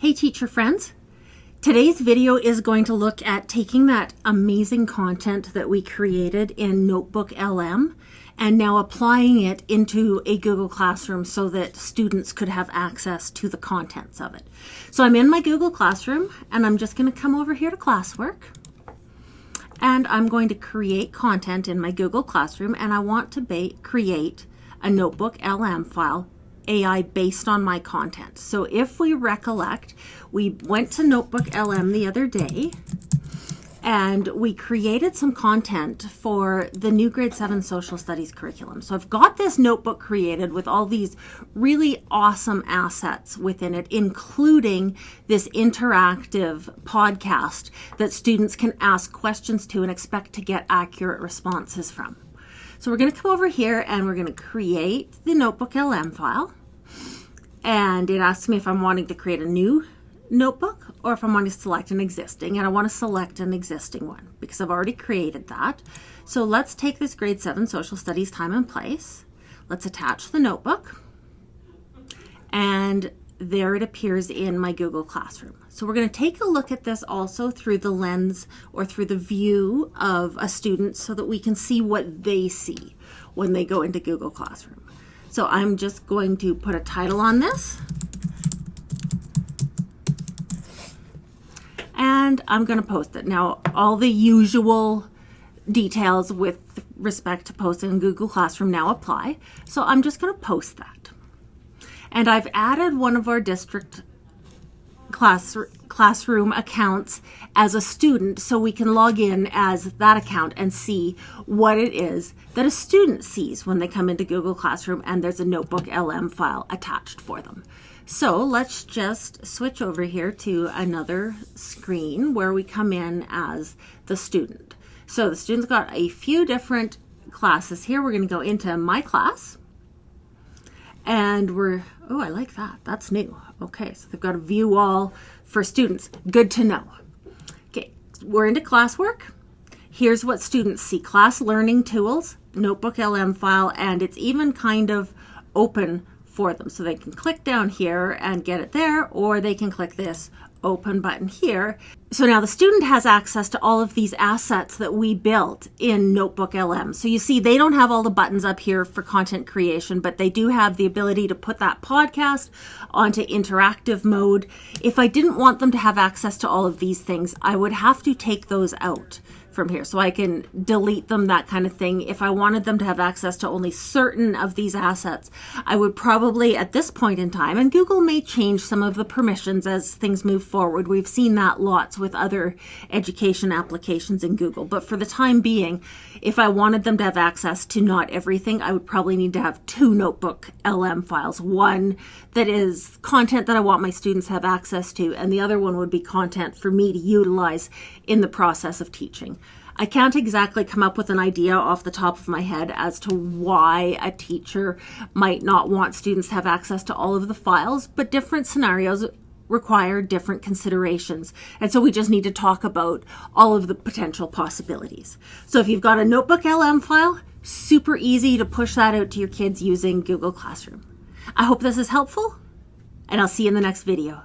Hey teacher friends, today's video is going to look at taking that amazing content that we created in NotebookLM and now applying it into a Google Classroom so that students could have access to the contents of it. So I'm in my Google Classroom and I'm just going to come over here to classwork and I'm going to create content in my Google Classroom, and I want to create a NotebookLM file AI based on my content. So if we recollect, we went to NotebookLM the other day and we created some content for the new grade 7 social studies curriculum. So I've got this notebook created with all these really awesome assets within it, including this interactive podcast that students can ask questions to and expect to get accurate responses from. So we're going to come over here and we're going to create the NotebookLM file. And it asks me if I'm wanting to create a new notebook or if I'm wanting to select an existing. And I want to select an existing one because I've already created that. So let's take this grade 7 social studies time and place. Let's attach the notebook. And there it appears in my Google Classroom. So we're going to take a look at this also through the lens or through the view of a student so that we can see what they see when they go into Google Classroom. So I'm just going to put a title on this. And I'm going to post it. Now, all the usual details with respect to posting in Google Classroom now apply. So I'm just going to post that. And I've added one of our district classroom accounts as a student so we can log in as that account and see what it is that a student sees when they come into Google Classroom and there's a NotebookLM file attached for them. So let's just switch over here to another screen where we come in as the student. So the student's got a few different classes here. We're going to go into my class. And oh, I like that. That's new. Okay, so they've got a view all for students. Good to know. Okay, we're into classwork. Here's what students see. Class learning tools, NotebookLM file, and it's even kind of open for them. So they can click down here and get it there, or they can click this open button here. So now the student has access to all of these assets that we built in NotebookLM. So you see they don't have all the buttons up here for content creation, but they do have the ability to put that podcast onto interactive mode. If I didn't want them to have access to all of these things, I would have to take those out from here so I can delete them, that kind of thing. If I wanted them to have access to only certain of these assets, I would probably at this point in time, and Google may change some of the permissions as things move forward. We've seen that lots with other education applications in Google. But for the time being, if I wanted them to have access to not everything, I would probably need to have two NotebookLM files. One that is content that I want my students to have access to, and the other one would be content for me to utilize in the process of teaching. I can't exactly come up with an idea off the top of my head as to why a teacher might not want students to have access to all of the files, but different scenarios require different considerations. And so we just need to talk about all of the potential possibilities. So if you've got a NotebookLM file, super easy to push that out to your kids using Google Classroom. I hope this is helpful, and I'll see you in the next video.